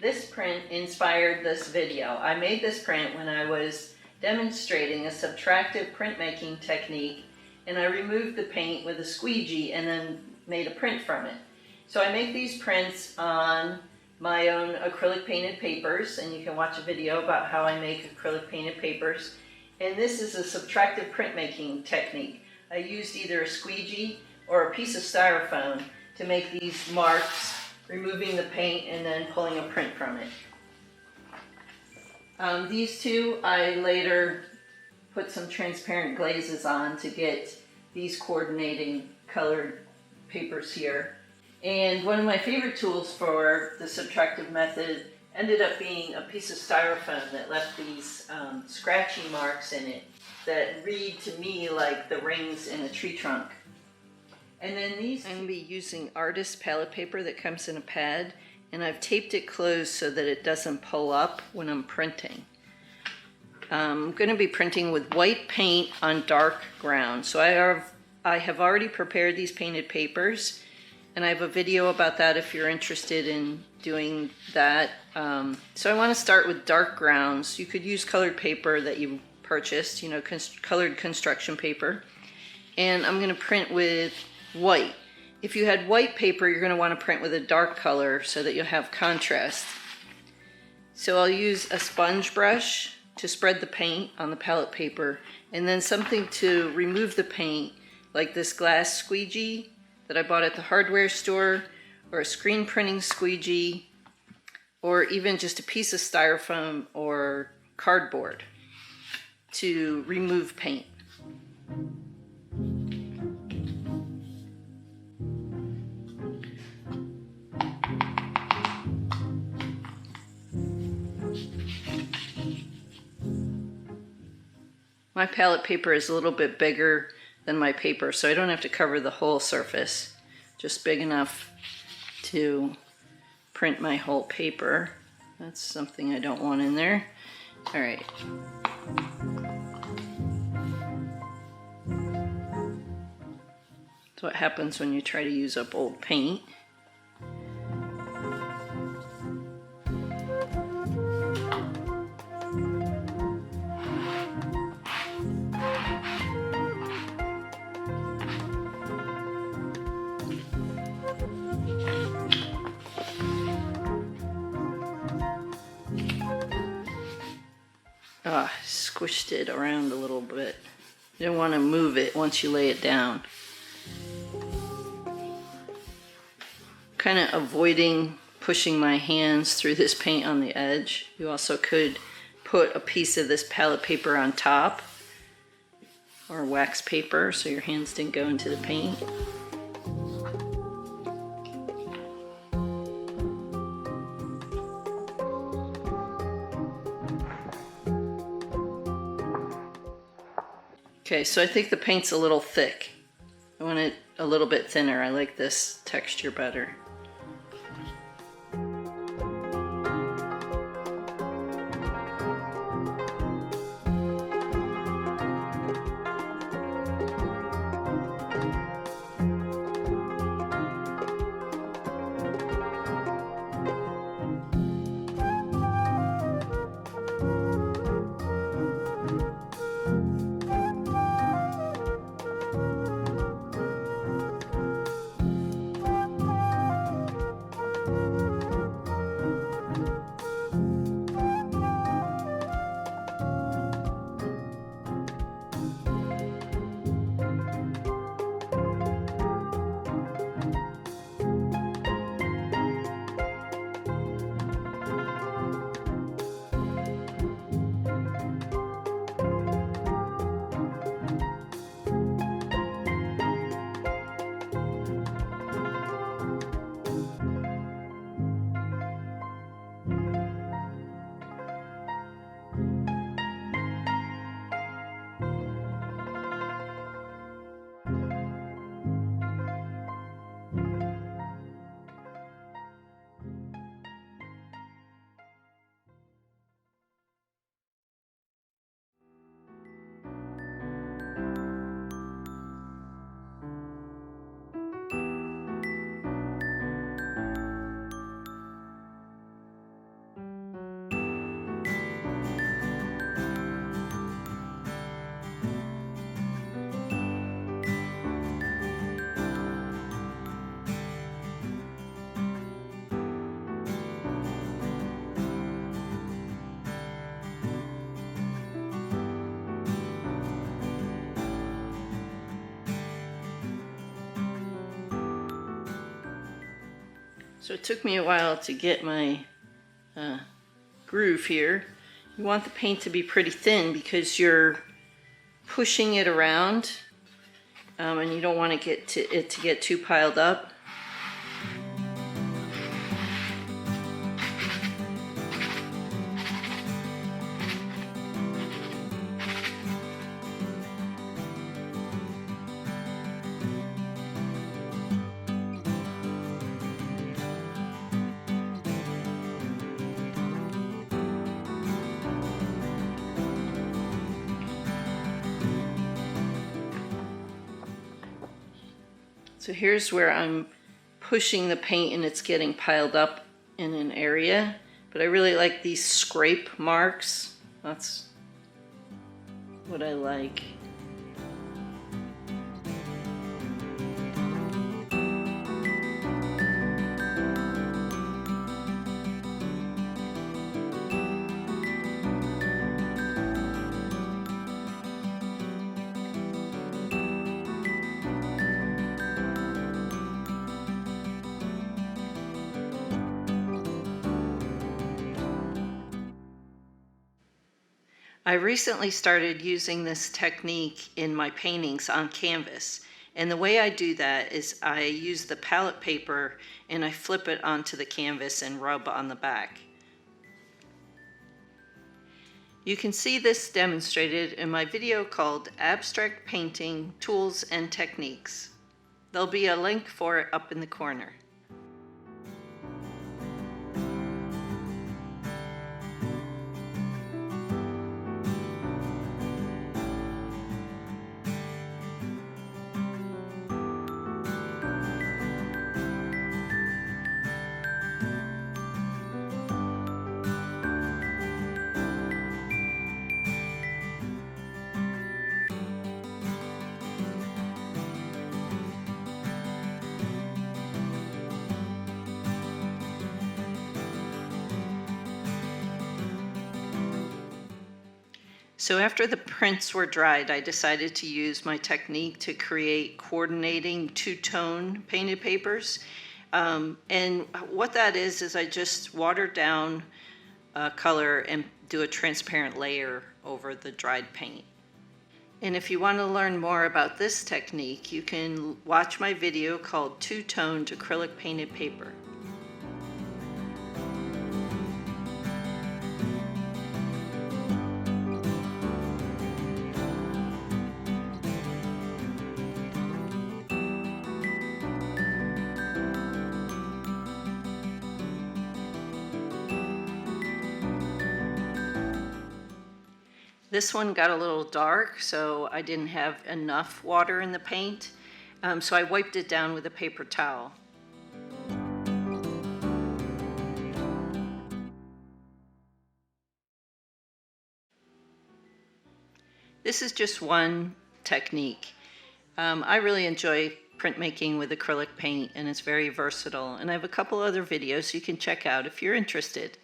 This print inspired this video. I made this print when I was demonstrating a subtractive printmaking technique, and I removed the paint with a squeegee and then made a print from it. So I make these prints on my own acrylic painted papers, and you can watch a video about how I make acrylic painted papers. And this is a subtractive printmaking technique. I used either a squeegee or a piece of styrofoam to make these marks, removing the paint and then pulling a print from it. These two I later put some transparent glazes on to get these coordinating colored papers here. And one of my favorite tools for the subtractive method ended up being a piece of styrofoam that left these scratchy marks in it that read to me like the rings in a tree trunk. And then these, I'm going to be using artist palette paper that comes in a pad, and I've taped it closed so that it doesn't pull up when I'm printing. I'm going to be printing with white paint on dark ground. So I have already prepared these painted papers, and I have a video about that if you're interested in doing that. So I want to start with dark grounds. You could use colored paper that you purchased, you know, colored construction paper. And I'm going to print with white. If you had white paper, you're going to want to print with a dark color so that you'll have contrast. So I'll use a sponge brush to spread the paint on the palette paper, and then something to remove the paint, like this glass squeegee that I bought at the hardware store, or a screen printing squeegee, or even just a piece of styrofoam or cardboard to remove paint. My palette paper is a little bit bigger than my paper, so I don't have to cover the whole surface, just big enough to print my whole paper. That's something I don't want in there. All right. That's what happens when you try to use up old paint. Squished it around a little bit. You don't want to move it once you lay it down. Kind of avoiding pushing my hands through this paint on the edge. You also could put a piece of this palette paper on top, or wax paper, so your hands didn't go into the paint. Okay, so I think the paint's a little thick. I want it a little bit thinner. I like this texture better. So it took me a while to get my groove here. You want the paint to be pretty thin because you're pushing it around, and you don't want it to get too piled up. So here's where I'm pushing the paint and it's getting piled up in an area, but I really like these scrape marks. That's what I like. I recently started using this technique in my paintings on canvas, and the way I do that is I use the palette paper and I flip it onto the canvas and rub on the back. You can see this demonstrated in my video called Abstract Painting Tools and Techniques. There'll be a link for it up in the corner. So after the prints were dried, I decided to use my technique to create coordinating two-tone painted papers. And what that is I just water down color and do a transparent layer over the dried paint. And if you want to learn more about this technique, you can watch my video called Two-Toned Acrylic Painted Paper. This one got a little dark, so I didn't have enough water in the paint, so I wiped it down with a paper towel. This is just one technique. I really enjoy printmaking with acrylic paint, and it's very versatile, and I have a couple other videos you can check out if you're interested.